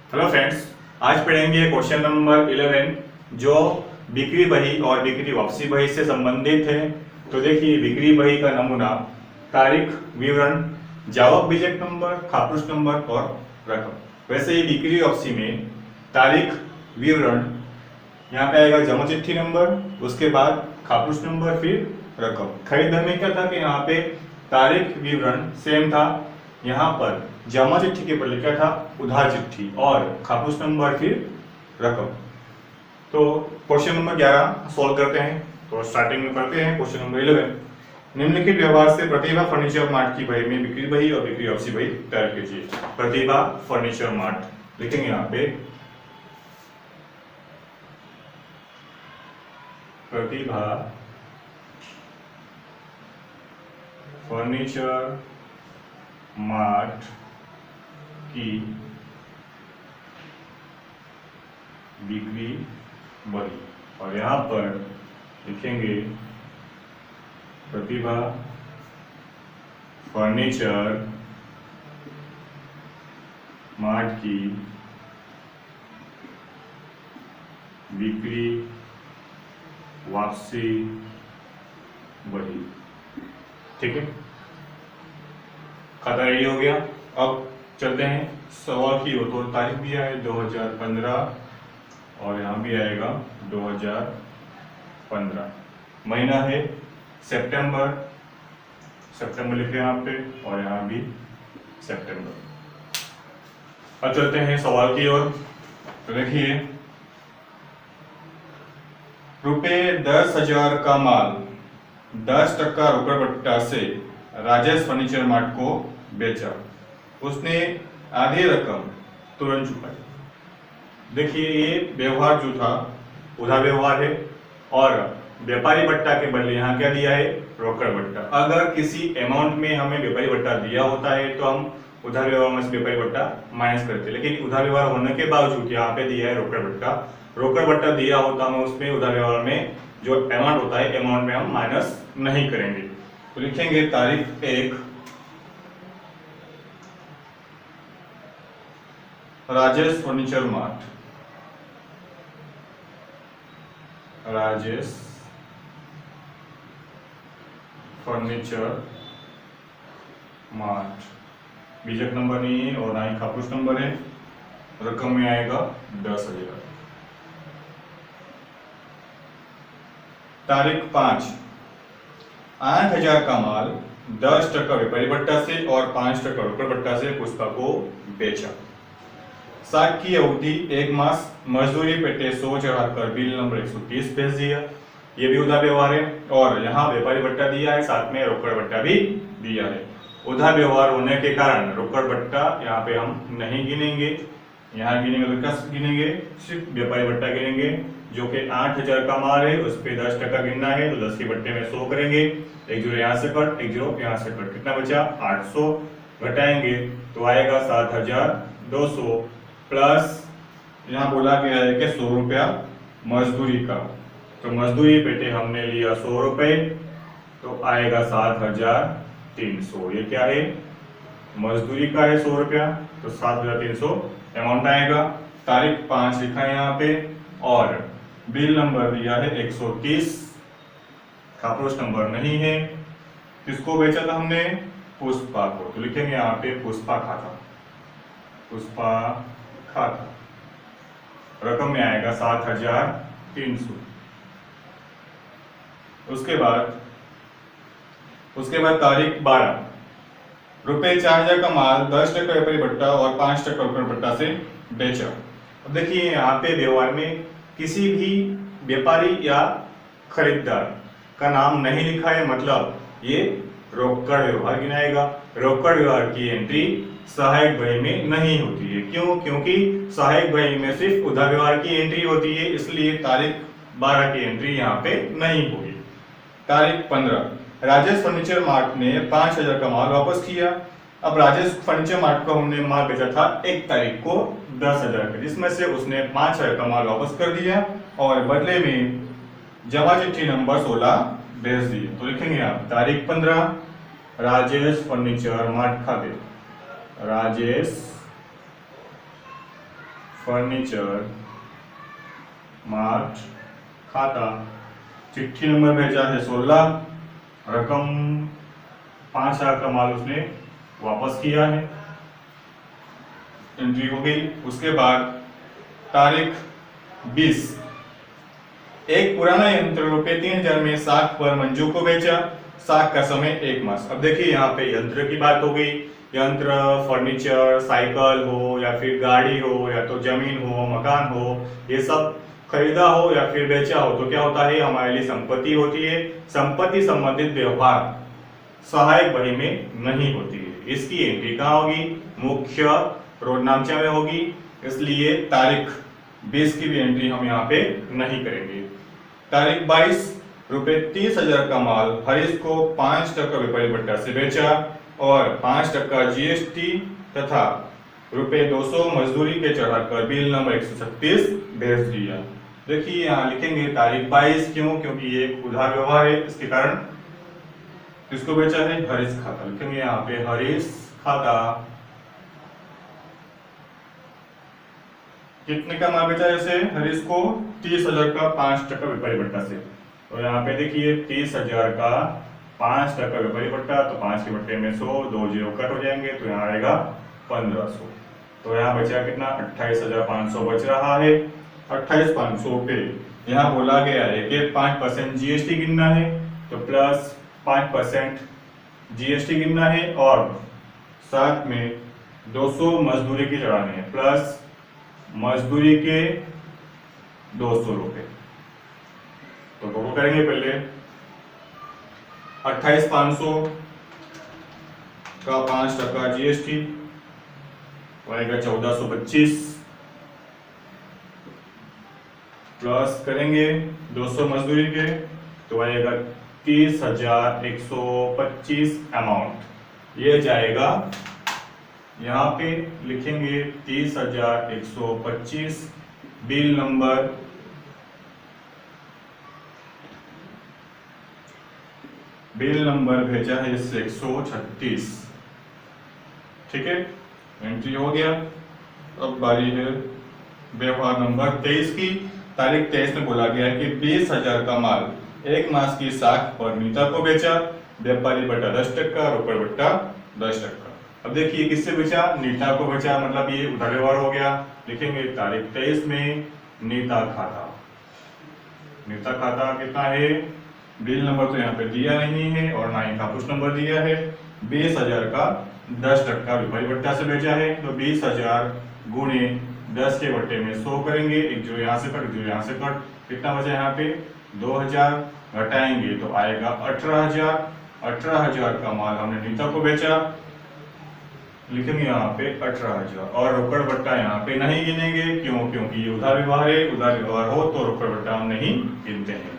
Hello friends, आज पढ़ेंगे question number 11 जो बिक्री बही और बिक्री वापसी बही से संबंधित है। तो देखिए, बिक्री बही का नमूना, तारीख, विवरण, जवाब बीजक नंबर, खापरुष नंबर और रकम। वैसे ही बिक्री वापसी में तारीख, विवरण, यहाँ पे आएगा जमा चिट्ठी नंबर, उसके बाद खापरुष नंबर, फिर रकम। खरीदार में क्या था कि यहाँ पे तारीख, विवरण सेम था, यहाँ पर जमा चिट्ठी के बदले क्या था, उधार चिट्ठी, और खापरुष नंबर फिर रकम। तो क्वेश्चन नंबर 11 सॉल्व करते हैं। तो स्टार्टिंग में करते हैं क्वेश्चन नंबर 11। निम्नलिखित व्यवहार से प्रतिभा फर्नीचर मार्ट की बही में बिक्री बही और बिक्री वापसी बही तैयार कीजिए। प्रतिभा फर्नीचर मार्ट लिखेंगे यहाँ पे, प्रतिभा फर्नीचर मार्ट की बिक्री बही, और यहां पर लिखेंगे प्रतिभा फर्नीचर मार्ट की बिक्री वापसी बही। ठीक है, खाता रेडी हो गया। अब चलते हैं सवाल की ओर। तो तारीख दिया है 2015 और यहाँ भी आएगा 2015। महीना है सितंबर, सितंबर लिखे यहाँ पे, और यहाँ भी सितंबर। अब चलते हैं सवाल की ओर। तो देखिए, ₹10,000 का माल 10% रोकड़ बट्टा से राजेश फर्नीचर मार्ट को बेचा। उसने आधी रकम तुरंत चुकाई। देखिए, ये व्यवहार जो था उधार व्यवहार है, और व्यापारी बट्टा के बदले यहाँ क्या दिया है, रोकड़ बट्टा। अगर किसी अमाउंट में हमें व्यापारी बट्टा दिया होता है तो हम उधार व्यवहार में से व्यापारी बट्टा माइनस करते, लेकिन उधार व्यवहार होने के बावजूद यहाँ पे दिया है रोकड़ बट्टा। रोकड़ बट्टा दिया होता हम उसमें उधार व्यवहार में जो अमाउंट होता है, अमाउंट में हम माइनस नहीं करेंगे। तो लिखेंगे तारीख 1, Rajesh furniture mart, Rajesh furniture mart, बीजक नंबर नहीं है और ना ही खापरुष नंबर है। रकम में आएगा 10,000। तारीख 5, 8,000 का माल 10% व्यापारी बट्टा से और 5% रोकड़ बट्टा से पुष्पा को बेचा। साख की अवधि 1 मास, मजदूरी पेटे 100 चढ़ाकर बिल नंबर 130 भेज दिया। ये भी उधार व्यवहार है, और यहाँ व्यापारी बट्टा दिया है, साथ में रोकड़ बट्टा भी दिया है। उधार व्यवहार होने के कारण रोकड़ बट्टा यहाँ पे हम नहीं गिनेंगे। यहाँ गिनेंगे तो क्या गिनेंगे, सिर्फ व्यापारी बट्टा गिनेंगे, जो कि 8,000 का माल है, उस पर 10% गिनना है। तो 10 के बट्टे में 100 करेंगे, एक जीरो यहाँ से कट, एक जीरो यहाँ से कट, कितना बचा, 800। घटाएंगे तो आएगा 7,200, प्लस यहाँ बोला गया है कि 100 रुपया मजदूरी का। तो मजदूरी पेटे हमने लिया 100 रुपए, तो आएगा 7,300। ये क्या है, मजदूरी का है 100 रुपया, तो 7,300 अमाउंट आएगा। तारीख 5 लिखा है यहाँ पे, और बिल नंबर दिया है 130, खापरुष नंबर नहीं है। किसको बेचा था हमने, पुष्पा को। तो लिखेंगे यहाँ पे पुष्पा खाता, पुष्पा खाता। रकम में आएगा 7,300। उसके बाद तारीख 12, ₹4,000 का माल 10% व्यापारी बट्टा और 5% रोकड़ बट्टा से बेचा। अब देखिए, यहाँ पे व्यवहार में किसी भी व्यापारी या खरीदार का नाम नहीं लिखा है, मतलब ये रोकड़ व्यवहार गिनाएगा। रोकड़ व्यवहार की एंट्री सहायक बही में नहीं होती है। क्यों, क्योंकि सहायक बही में सिर्फ उधार व्यवहार की एंट्री होती है, इसलिए तारीख 12 की एंट्री यहाँ पे नहीं होगी। तारीख 15, राजेश फर्नीचर मार्ट ने 5,000 का माल वापस किया। अब राजेश फर्नीचर मार्ट को हमने माल बेचा था 1 तारीख को 10,000 का, जिसमें से उसने 5,000 का माल वापस कर दिया और बदले में जमा चिट्ठी नंबर 16 भेज दिए। तो लिखेंगे आप तारीख 15, राजेश फर्नीचर मार्ट खाते, राजेश फर्नीचर मार्ट खाता, चिट्ठी नंबर भेजा है 16, रकम 5,000 का माल उसने वापस किया है, एंट्री हो गई। उसके बाद तारीख 20, एक पुराना यंत्र ₹3,000 में साख पर मंजू को बेचा, साख का समय 1 मास। अब देखिए यहाँ पे यंत्र की बात हो गई, यंत्र फर्नीचर, साइकिल हो या फिर गाड़ी हो या तो जमीन हो, मकान हो, ये सब खरीदा हो या फिर बेचा हो तो क्या होता है, हमारे लिए संपत्ति होती है। संपत्ति संबंधित व्यवहार सहायक बही में नहीं होती है। इसकी एंट्री कहाँ होगी, मुख्य रोडनामचा में होगी, इसलिए तारीख 20 की भी एंट्री हम यहाँ पे नहीं करेंगे। तारीख 22, ₹30,000 का माल हरीश को 5% व्यापारी भट्टा से बेचा और 5% GST तथा ₹200 मजदूरी के चढ़ाकर बिल नंबर 136 भेज दिया। देखिए यहाँ लिखेंगे तारीख 22, क्यों, क्योंकि ये एक उधार व्यवहार है, इसके कारण किसको बेचा है, हरीश खाता। लिखेंगे यहाँ पे हरीश खाता कितने का माल बेचा है इसे, हरीश को 30,000 का 5% व्यापारी भट्टा से। तो यहाँ पे देखिए 30,000 का 5% व्यापारी भट्टा, तो 5 के भट्टे में 100, 2 0 कट हो जाएंगे तो यहाँ आएगा 1500। तो यहाँ बचा कितना, 28,500 बच रहा है। 28,500 पे यहाँ बोला गया है कि 5% GST गिनना है, तो प्लस 5% GST गिनना है और साथ में 200 मजदूरी के चढ़ाने हैं, प्लस मजदूरी के 200 रुपए। तो टोटल करेंगे पहले 28,500 का 5% GST आएगा 1425, प्लस करेंगे 200 मजदूरी के तो आएगा 30,125 अमाउंट। ये जाएगा यहाँ पे लिखेंगे 30,125, बिल नंबर भेजा है इससे 136। ठीक है, एंट्री हो गया। अब बारी है व्यवहार नंबर 23 की। तारीख 23 में बोला गया है कि 20,000 का माल 1 मास की साख पर नीता को बेचा, व्यापारी बट्टा 10%, रोकड़ बट्टा 10%। अब देखिए किससे बेचा, नीता को बेचा, मतलब ये उधार व्यवहार हो गया। लिखेंगे तारीख 23 में नीता खाता। नीता खाता कितना है, बिल नंबर तो यहाँ पे दिया नहीं है और ना ही कापूस नंबर दिया है। 20,000 का 10% व्यापारी बट्टा से बेचा है, तो 20,000 गुणे 10 के बट्टे में 100 करेंगे, एक जो यहाँ से कट, जो यहाँ से कट, कितना बचा यहाँ पे 2,000, घटाएंगे तो आएगा 18,000। 18,000 का माल हमने नीता को बेचा, लिखेंगे यहाँ पे 18,000 और रोकड़ बट्टा यहाँ पे नहीं गिनेंगे, क्यों, क्योंकि ये उधार व्यवहार है। उधार व्यवहार हो तो रोकड़ बट्टा हम नहीं गिनते हैं।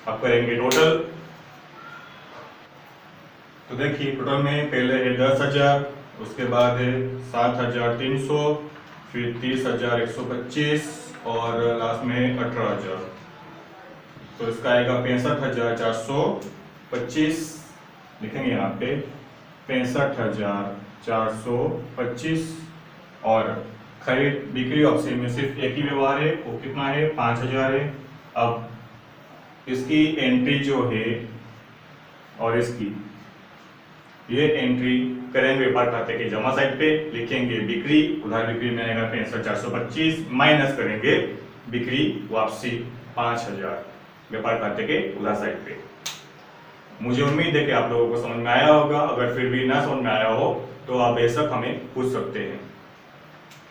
अब करेंगे टोटल। तो देखिए टोटल में पहले है 10,000, उसके बाद है 7,300, फिर 30,125 और लास्ट में 18,000। तो इसका आएगा 65,425। लिखेंगे यहाँ पे 65,425 और खरीद बिक्री वापसी में सिर्फ एक ही व्यवहार है, वो कितना है 5,000 है। अब इसकी एंट्री जो है और इसकी ये एंट्री करेंगे व्यापार खाते के जमा साइड पे, लिखेंगे बिक्री, उधार बिक्री में आएगा 65,425, माइनस करेंगे बिक्री वापसी 5,000 व्यापार खाते के उधार साइड पे। मुझे उम्मीद है कि आप लोगों को समझ में आया होगा। अगर फिर भी ना समझ में आया हो तो आप बेशक हमें पूछ सकते हैं।